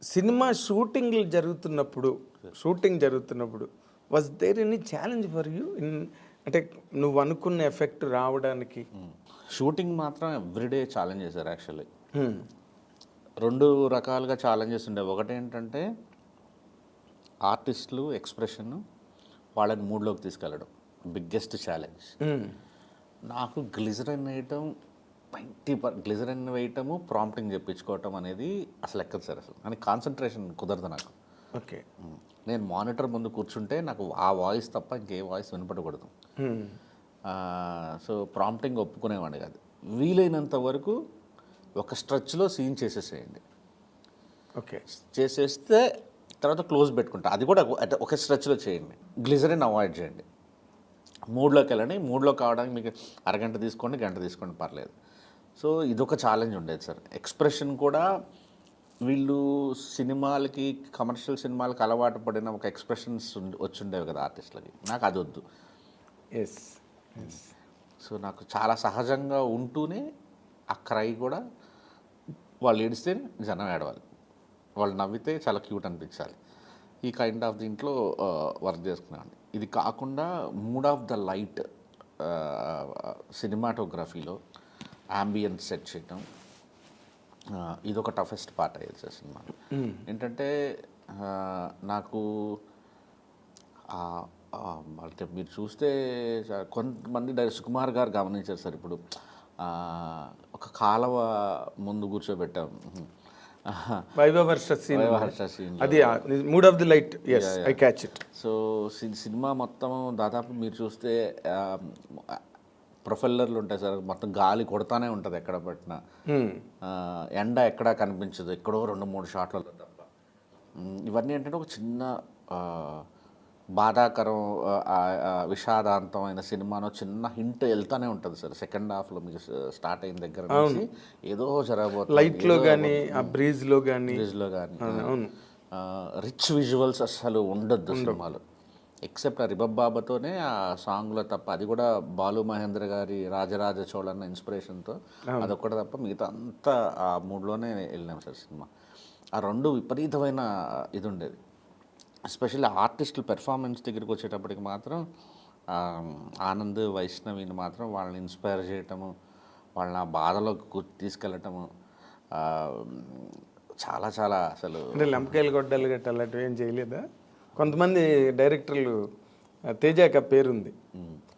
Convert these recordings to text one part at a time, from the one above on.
Cinema shooting జరుగుతున్నప్పుడు was there any challenge for you in, అంటే నువ్వు అనుకున్న ఎఫెక్ట్ రావడానికి? షూటింగ్ మాత్రం ఎవ్రీడే ఛాలెంజ్ చేశారు యాక్చువల్లీ. రెండు రకాలుగా ఛాలెంజెస్ ఉండేవి. ఒకటి ఏంటంటే ఆర్టిస్టులు ఎక్స్ప్రెషన్ వాళ్ళని మూడ్లోకి తీసుకెళ్ళడం బిగ్గెస్ట్ ఛాలెంజ్. నాకు గ్లిజరిన్ వేయటం గ్లిజరిన్ వేయటము ప్రాంప్టింగ్ చెప్పించుకోవటం అనేది అసలు ఎక్కదు సార్. అసలు అని కాన్సన్ట్రేషన్ కుదరదు నాకు. ఓకే, నేను మానిటర్ ముందు కూర్చుంటే నాకు ఆ వాయిస్ తప్ప ఇంకే వాయిస్ వినపడకూడదు. సో ప్రాంప్టింగ్ ఒప్పుకునేవాడిని కాదు. వీలైనంత వరకు ఒక స్ట్రెచ్లో సీన్ చేసేసేయండి. ఓకే, చేసేస్తే తర్వాత క్లోజ్ పెట్టుకుంటా. అది కూడా ఒక స్ట్రెచ్లో చేయండి. గ్లిజరిన్ అవాయిడ్ చేయండి. మూడ్లోకి వెళ్ళండి. మూడ్లో కావడానికి మీకు అరగంట తీసుకోండి, గంట తీసుకోండి, పర్లేదు. సో ఇదొక ఛాలెంజ్ ఉండేది సార్. ఎక్స్ప్రెషన్ కూడా వీళ్ళు సినిమాలకి, కమర్షియల్ సినిమాలకి అలవాటు పడిన ఒక ఎక్స్ప్రెషన్స్ వచ్చుండేవి కదా ఆర్టిస్టులకి. నాకు అది వద్దు. ఎస్. సో నాకు చాలా సహజంగా ఉంటూనే ఆ క్రై కూడా వాళ్ళు ఏడిస్తే జనం ఏడవాలి, వాళ్ళు నవ్వితే చాలా క్యూట్ అనిపించాలి. ఈ కైండ్ ఆఫ్ దీంట్లో వర్క్ చేసుకున్నాను. ఇది కాకుండా మూడ్ ఆఫ్ ద లైట్ సినిమాటోగ్రఫీలో అంబియన్స్ సెట్ చేయటం, ఇదొక టఫెస్ట్ పార్ట్ అయ్యేది సార్ సినిమా. ఏంటంటే నాకు అంటే మీరు చూస్తే కొంతమంది సుకుమార్ గారు గమనించారు సార్. ఇప్పుడు ఒక కాలవ ముందు కూర్చోబెట్టాం, అది mood of the light. yes, I catch it. So cinema మొత్తం దాదాపు మీరు చూస్తే ప్రొఫెల్లర్లు ఉంటాయి సార్. మొత్తం గాలి కొడతానే ఉంటుంది ఎక్కడ పట్టినా. ఎండ ఎక్కడా కనిపించదు, ఎక్కడో 2-3 షాట్లలో తప్ప. ఇవన్నీ ఏంటంటే ఒక చిన్న బాధాకరం విషాదాంతమైన సినిమాలో చిన్న హింట్ వెళ్తానే ఉంటుంది సార్. సెకండ్ హాఫ్లో మీకు స్టార్ట్ అయిన దగ్గర నుంచి ఏదో జరగబోతుంది. లైట్లో కానీ ఆ బ్రీజ్లో కానీ రిచ్ విజువల్స్ అసలు ఉండొద్దు సినిమాలో, ఎక్సెప్ట్ ఆ రిబబ్బాబాతోనే ఆ సాంగ్లో తప్ప. అది కూడా బాలు మహేంద్ర గారి రాజరాజ చోళ అన్న ఇన్స్పిరేషన్తో అదొక్కటి తప్ప మిగతా అంతా ఆ మూడ్లోనే వెళ్ళినాం సార్ సినిమా. ఆ రెండు విపరీతమైన ఇది ఉండేది. ఎస్పెషల్లీ ఆర్టిస్టులు పెర్ఫార్మెన్స్ దగ్గరికి వచ్చేటప్పటికి మాత్రం ఆనంద్, వైష్ణవిని మాత్రం వాళ్ళని ఇన్స్పైర్ చేయటము, వాళ్ళని ఆ బాధలోకి తీసుకెళ్ళటము చాలా చాలా అసలు. అంటే లంపకాయలు గొడ్డలు గట్ట అలాంటివి ఏం చేయలేదా? కొంతమంది డైరెక్టర్లు, తేజాక పేరుంది,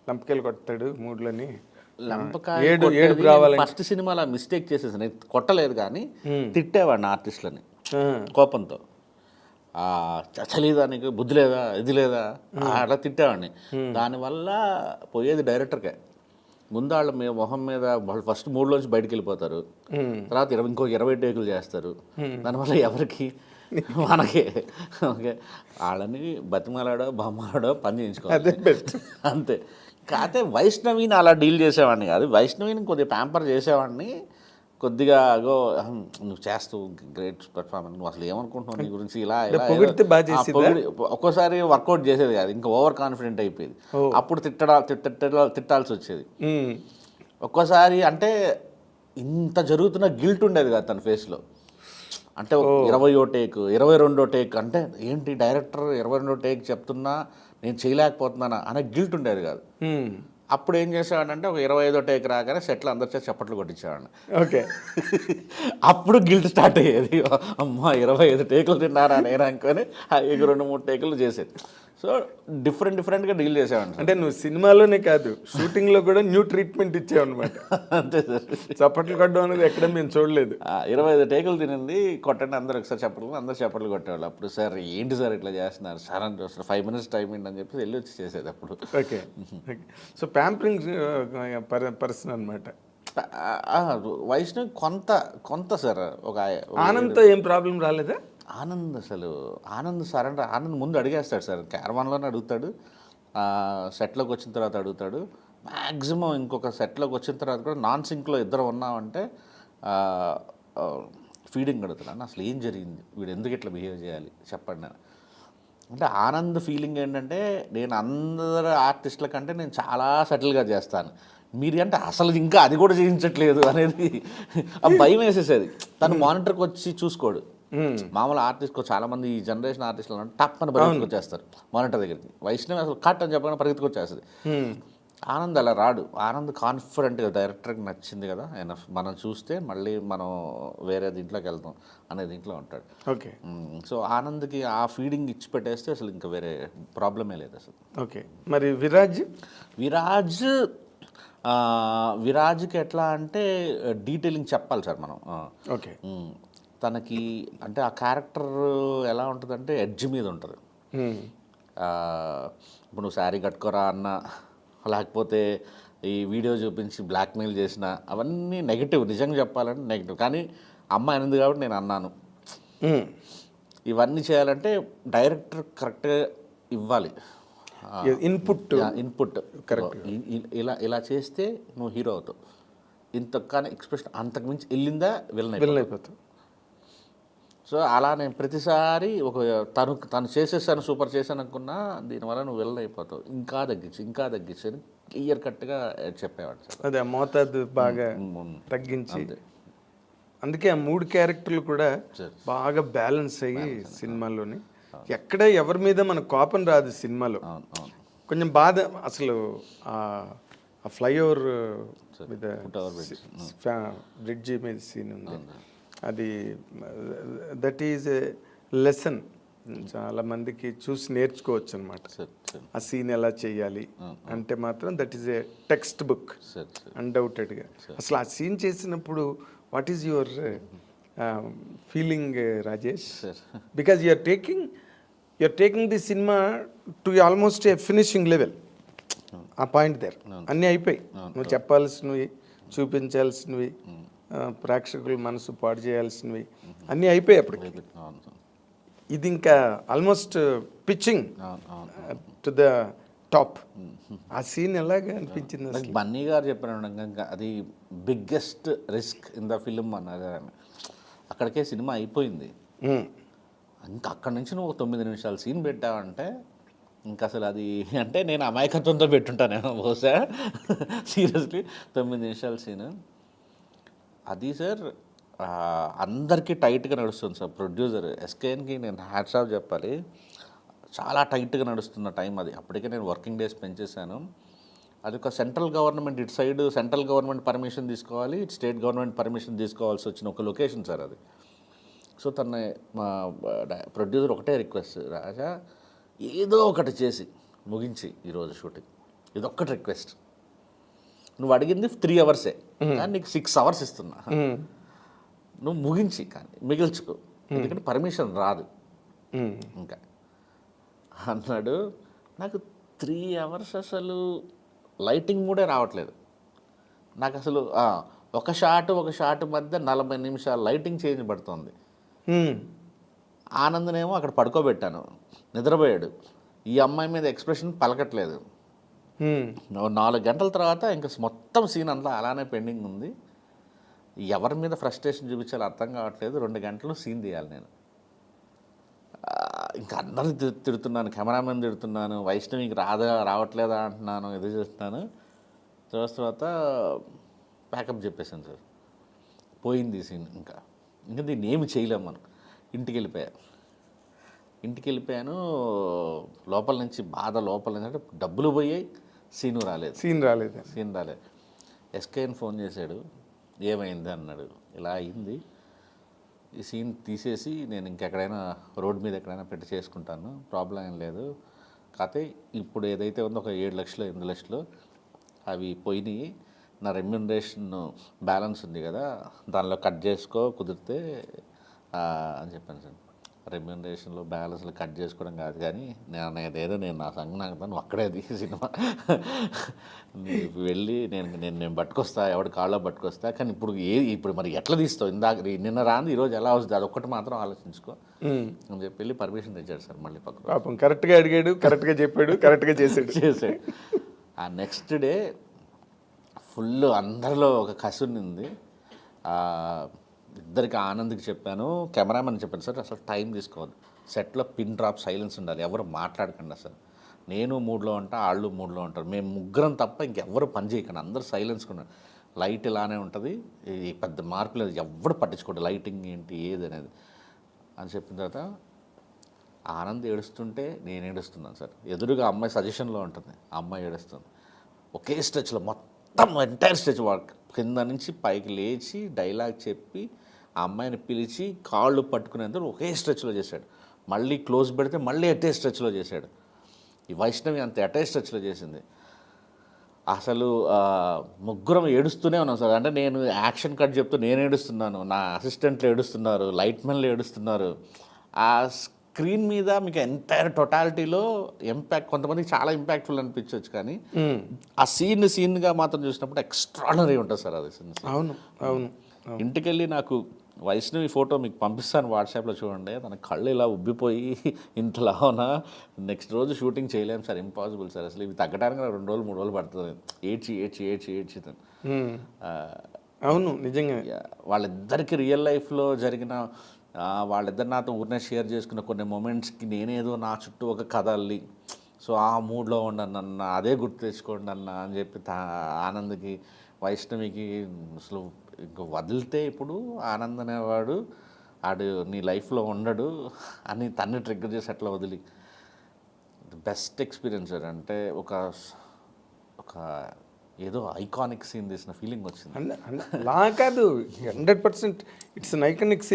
లంపకాయలు కొట్టాడు మూడ్లని. ఏడుపు రావాలి. ఫస్ట్ సినిమాలో మిస్టేక్ చేసేసి నేను కొట్టలేదు కానీ తిట్టేవాడిని ఆర్టిస్టులని కోపంతో. చలిదానికి బుద్ధి లేదా, ఇది లేదా, అట్లా తిట్టేవాడిని. దానివల్ల పోయేది డైరెక్టర్కే. ముందు వాళ్ళ మొహం మీద వాళ్ళు ఫస్ట్ మూడులోంచి బయటకు వెళ్ళిపోతారు, తర్వాత ఇంకో 20 టేకులు చేస్తారు. దానివల్ల ఎవరికి మనకి ఓకే వాళ్ళని బతిమాలాడో బొమ్మలాడో పని చేయించుకోవాలి అంతే. కాకపోతే వైష్ణవిని అలా డీల్ చేసేవాడిని కాదు. వైష్ణవిని కొద్దిగా ప్యాంపర్ చేసేవాడిని. కొద్దిగా నువ్వు చేస్తావు, గ్రేట్ పర్ఫార్మెన్స్, నువ్వు అసలు ఏమనుకుంటున్నావు నీ గురించి, ఇలా ఒక్కోసారి వర్కౌట్ చేసేది కాదు, ఇంకా ఓవర్ కాన్ఫిడెంట్ అయిపోయేది. అప్పుడు తిట్టాల్సి వచ్చేది ఒక్కోసారి. అంటే ఇంత జరుగుతున్న గిల్ట్ ఉండేది కాదు తన ఫేస్లో. అంటే 20వ టేక్, 22వ టేక్, అంటే ఏంటి డైరెక్టర్ 22వ టేక్ చెప్తున్నా నేను చేయలేకపోతున్నానా అనే గిల్ట్ ఉండేది కాదు. అప్పుడు ఏం చేసేవాడంటే ఒక 25వ టేక్ రాగానే సెట్లు అందరి చేసి చప్పట్లు కొట్టించేవాడిని. ఓకే, అప్పుడు గిల్ట్ స్టార్ట్ అయ్యేది. అమ్మ 25 టేకులు తిన్నారా నేను అనుకొని 2-3 టేకులు చేసేది. సో డిఫరెంట్గా డీల్ చేసేవాడిని. అంటే నువ్వు సినిమాలోనే కాదు షూటింగ్లో కూడా న్యూ ట్రీట్మెంట్ ఇచ్చావు అనమాట. అంతే సార్. చప్పట్లు కొట్టడం అనేది ఎక్కడ మేము చూడలేదు. 25 టేకులు తినింది కొట్టండి అందరూ ఒకసారి చప్పట్లు, అందరూ చప్పట్లు కొట్టేవాళ్ళు. అప్పుడు సార్ ఏంటి సార్ ఇట్లా చేస్తున్నారు సార్ అని చూస్తారు, 5 minutes టైం ఏంటి అని చెప్పి వెళ్ళి వచ్చి చేసేది అప్పుడు. ఓకే, సో ప్యాంపరింగ్ పర్సన్ అనమాట. వైష్ణవి కొంత సార్. ఒక ఆనంద్తో ఏం ప్రాబ్లం రాలేదా? ఆనంద్ అసలు ఆనంద్ సార్ అంటే ఆనంద్ ముందు అడిగేస్తాడు సార్, క్యారవాన్లోనే అడుగుతాడు, సెట్లోకి వచ్చిన తర్వాత అడుగుతాడు. మ్యాక్సిమం ఇంకొక సెట్లోకి వచ్చిన తర్వాత కూడా నాన్ సింక్లో ఇద్దరు ఉన్నామంటే ఫీడింగ్ అడుగుతున్నాను, అసలు ఏం జరిగింది, వీడు ఎందుకు ఇట్లా బిహేవ్ చేయాలి చెప్పండి. అంటే ఆనంద్ ఫీలింగ్ ఏంటంటే నేను అందరు ఆర్టిస్టుల కంటే నేను చాలా సెటిల్గా చేస్తాను, మీరు అంటే అసలు ఇంకా అది కూడా చేయించట్లేదు అనేది ఆ భయం వేసేసేది. తను మానిటర్కి వచ్చి చూసుకోడు, మామూలు ఆర్టిస్ట్ చాలామంది ఈ జనరేషన్ ఆర్టిస్టులు అంటే టప్ అని పరిగెత్తుకొచ్చేస్తారు మానిటర్ దగ్గరికి. వైష్ణవి అసలు కట్ అని చెప్పగానే పరిగెత్తుకొచ్చేస్తుంది. ఆనంద్ అలా రాడు. ఆనంద్ కాన్ఫిడెంట్గా డైరెక్టర్కి నచ్చింది కదా ఆయన మనం చూస్తే మళ్ళీ మనం వేరే దీంట్లోకి వెళ్తాం అనే దీంట్లో ఉంటాడు. ఓకే. సో ఆనంద్కి ఆ ఫీడింగ్ ఇచ్చి పెట్టేస్తే అసలు ఇంకా వేరే ప్రాబ్లమే లేదు అసలు. ఓకే. మరి విరాజ్కి ఎట్లా అంటే డీటెయిలింగ్ చెప్పాలి సార్ మనం. ఓకే. తనకి అంటే ఆ క్యారెక్టర్ ఎలా ఉంటుందంటే ఎడ్జ్ మీద ఉంటుంది. ఇప్పుడు నువ్వు శారీ కట్టుకోరా అన్న, లేకపోతే ఈ వీడియో చూపించి బ్లాక్మెయిల్ చేసిన, అవన్నీ నెగిటివ్. నిజంగా చెప్పాలంటే నెగిటివ్. కానీ అమ్మాయి అనేది కాబట్టి నేను అన్నాను. ఇవన్నీ చేయాలంటే డైరెక్టర్ కరెక్ట్గా ఇవ్వాలి ఇన్పుట్ కరెక్ట్. ఇలా చేస్తే నువ్వు హీరో అవుతావు. ఇంత కానీ ఎక్స్ప్రెషన్ అంతకుమించి వెళ్ళిందా విలన్ అయిపోతావు. సో అలా నేను ప్రతిసారి తను చేసేసాను, సూపర్ చేశాను అనుకున్నా, దీనివల్ల నువ్వు విలన్ అయిపోతావు, ఇంకా తగ్గించి అని క్లియర్ కట్గా చెప్పేవాడు సార్. అదే మోతాదు బాగా తగ్గించి, అందుకే ఆ 3 క్యారెక్టర్లు కూడా బాగా బ్యాలెన్స్ అయ్యి సినిమాలోని ఎక్కడ ఎవరి మీద మన కోపం రాదు సినిమాలో. కొంచెం బాధ అసలు ఆ ఫ్లైఓవర్ మీద బ్రిడ్జి మీద సీన్ ఉంది, అది దట్ ఈజ్ ఏ లెసన్. చాలా మందికి చూసి నేర్చుకోవచ్చు అనమాట. ఆ సీన్ ఎలా చేయాలి అంటే మాత్రం that is a textbook అన్డౌటెడ్గా. అసలు ఆ సీన్ చేసినప్పుడు what is your feeling Rajesh? Because you are taking the cinema to almost a finishing level. ఆ పాయింట్ దేర్ అన్నీ అయిపోయి, నువ్వు చెప్పాల్సినవి, చూపించాల్సినవి, ప్రేక్షకుల మనసు పాడు చేయాల్సినవి అన్నీ అయిపోయాయి అప్పటికి. ఇది ఇంకా almost pitching to the top. ఆ సీన్ ఎలాగా అనిపించింది? బన్నీ గారు చెప్పిన అది biggest risk in the film అన్నారు. అక్కడికే సినిమా అయిపోయింది. ఇంకా అక్కడి నుంచి నువ్వు 9 నిమిషాలు సీన్ పెట్టావంటే ఇంకా అసలు అది అంటే నేను అమాయకత్వంతో పెట్టుంటాను బహుశా. సీరియస్లీ 9 నిమిషాల సీన్ అది సార్ అందరికీ టైట్గా నడుస్తుంది సార్. ప్రొడ్యూసర్ ఎస్కేఎన్కి నేను హ్యాట్స్ ఆఫ్ చెప్పాలి. చాలా టైట్గా నడుస్తున్న టైం అది. అప్పటికే నేను వర్కింగ్ డేస్ పెంచేశాను. అది ఒక సెంట్రల్ గవర్నమెంట్, ఇటు సైడ్ సెంట్రల్ గవర్నమెంట్ పర్మిషన్ తీసుకోవాలి, ఇటు స్టేట్ గవర్నమెంట్ పర్మిషన్ తీసుకోవాల్సి వచ్చిన ఒక లొకేషన్ సార్ అది. సో మా ప్రొడ్యూసర్ ఒకటే రిక్వెస్ట్, రాజా ఏదో ఒకటి చేసి ముగించి ఈరోజు షూటింగ్, ఇదొక్కటి రిక్వెస్ట్. నువ్వు అడిగింది 3 అవర్సే కానీ నీకు 6 అవర్స్ ఇస్తున్నా, నువ్వు ముగించి కానీ మిగిల్చుకో, ఎందుకంటే పర్మిషన్ రాదు ఇంకా అన్నాడు. నాకు 3 అవర్స్ అసలు లైటింగ్ కూడా రావట్లేదు నాకు అసలు. ఒక షాట్ మధ్య 40 నిమిషాలు లైటింగ్ చేంజ్ పడుతుంది. ఆనందనేమో అక్కడ పడుకోబెట్టాను, నిద్రపోయాడు. ఈ అమ్మాయి మీద ఎక్స్ప్రెషన్ పలకట్లేదు. 4 గంటల తర్వాత ఇంకా మొత్తం సీన్ అంతా అలానే పెండింగ్ ఉంది. ఎవరి మీద ఫ్రస్ట్రేషన్ చూపించాలో అర్థం కావట్లేదు. 2 గంటలు సీన్ తీయాలి నేను. ఇంకా అందరిని తిడుతున్నాను, కెమెరామెన్ తిడుతున్నాను, వైష్ణవికి రావట్లేదా అంటున్నాను, ఎదురు చేస్తున్నాను. తర్వాత ప్యాకప్ చెప్పేశాను సార్, పోయింది సీన్. ఇంకా దీన్ని ఏమి చేయలేము మనం. ఇంటికి వెళ్ళిపోయాను. లోపల నుంచి బాధ, లోపల నుంచి అంటే డబ్బులు పోయాయి, సీన్ రాలేదు. ఎస్కేఎన్ ఫోన్ చేశాడు, ఏమైంది అన్నాడు. ఇలా అయింది, ఈ సీన్ తీసేసి నేను ఇంకెక్కడైనా రోడ్ మీద ఎక్కడైనా పెట్టి చేసుకుంటాను, ప్రాబ్లం ఏం లేదు. కాకపోతే ఇప్పుడు ఏదైతే ఉందో ఒక 7 లక్షలు 8 లక్షలు అవి పోయినాయి, నా రెమ్యూనరేషన్ బ్యాలెన్స్ ఉంది కదా దానిలో కట్ చేసుకో కుదిరితే అని చెప్పాను సార్. రెమ్యూనరేషన్లో బ్యాలెన్స్లో కట్ చేసుకోవడం కాదు కానీ నేను నా సంగ నాకు నువ్వు అక్కడే సినిమా వెళ్ళి నేను పట్టుకొస్తా, ఎవరి కాళ్ళలో పట్టుకొస్తా. కానీ ఇప్పుడు మరి ఎట్లా తీస్తావు? నిన్న రాంది ఈరోజు ఎలా వస్తుంది, అదొక్కటి మాత్రం ఆలోచించుకో అని చెప్పి వెళ్ళి పర్మిషన్ తెచ్చాడు సార్. మళ్ళీ పాపం కరెక్ట్గా అడిగాడు, కరెక్ట్గా చెప్పాడు, కరెక్ట్గా చేసాడు. ఆ నెక్స్ట్ డే ఫుల్ అందరిలో ఒక కసుని ఉంది. ఇద్దరికి ఆనంద్కి చెప్పాను, కెమెరామెన్ చెప్పాను సార్ అసలు టైం తీసుకోవద్దు, సెట్లో పిన్ డ్రాప్ సైలెన్స్ ఉండాలి, ఎవరు మాట్లాడకండి అసలు. నేను మూడ్లో ఉంటా, వాళ్ళు మూడ్లో ఉంటారు, మేము ముగ్గురం తప్ప ఇంకెవ్వరు పని చేయకండి, అందరూ సైలెన్స్గా ఉన్నారు. లైట్ ఇలానే ఉంటుంది, పెద్ద మార్పు లేదు, ఎవరు పట్టించుకోండి లైటింగ్ ఏంటి ఏది అనేది. అని చెప్పిన తర్వాత ఆనంద్ ఏడుస్తుంటే నేను ఏడుస్తున్నాను సార్. ఎదురుగా అమ్మాయి సజెషన్లో ఉంటుంది, ఆ అమ్మాయి ఏడుస్తుంది. ఒకే స్ట్రెచ్లో మొత్తం ఎంటైర్ స్ట్రెచ్ కింద నుంచి పైకి లేచి డైలాగ్ చెప్పి ఆ అమ్మాయిని పిలిచి కాళ్ళు పట్టుకునేందుకు ఒకే స్ట్రెచ్లో చేశాడు. మళ్ళీ క్లోజ్ పెడితే మళ్ళీ అటే స్ట్రెచ్లో చేశాడు. ఈ వైష్ణవి అంత అటే స్ట్రెచ్లో చేసింది. అసలు ముగ్గురం ఏడుస్తూనే ఉన్నాం సార్. అంటే నేను యాక్షన్ కట్ చెప్తూ నేను ఏడుస్తున్నాను, నా అసిస్టెంట్లు ఏడుస్తున్నారు, లైట్మెన్లు ఏడుస్తున్నారు. ఆ స్క్రీన్ మీద మీకు ఎంటైర్ టోటాలిటీలో ఇంపాక్ట్, కొంతమందికి చాలా ఇంపాక్ట్ఫుల్ అనిపించవచ్చు, కానీ ఆ సీన్గా మాత్రం చూసినప్పుడు ఎక్స్ట్రాడనరీ ఉంటుంది సార్ అది. అవును అవును. ఇంటికెళ్ళి నాకు వైష్ణవి ఫోటో మీకు పంపిస్తాను వాట్సాప్లో, చూడండి. తన కళ్ళు ఇలా ఉబ్బిపోయి ఇంతలానా నెక్స్ట్ రోజు షూటింగ్ చేయలేము సార్, ఇంపాసిబుల్ సార్. అసలు ఇవి తగ్గడానికి నాకు 2 రోజులు 3 రోజులు పడుతుంది. ఏడ్చి అవును నిజంగా. వాళ్ళిద్దరికి రియల్ లైఫ్లో జరిగిన వాళ్ళిద్దరు నాతో ఊరినే షేర్ చేసుకున్న కొన్ని మూమెంట్స్కి నేనేదో నా చుట్టూ ఒక కథ అల్లి, సో ఆ మూడ్లో ఉండను అన్న, అదే గుర్తు తెచ్చుకోండి అన్న అని చెప్పి ఆనంద్కి వైష్ణవికి అసలు ఇంక వదిలితే ఇప్పుడు ఆనంద్ అనేవాడు ఆడు నీ లైఫ్లో ఉండడు అని తన్ని ట్రిగ్గర్ చేసి అట్లా వదిలి బెస్ట్ ఎక్స్పీరియన్స్ సార్. అంటే ఒక ఏదో ఐకానిక్ సీన్ తీసిన ఫీలింగ్ వచ్చింది. అలా కాదు, 100% ఇట్స్ అన్ ఐకానిక్ సీన్.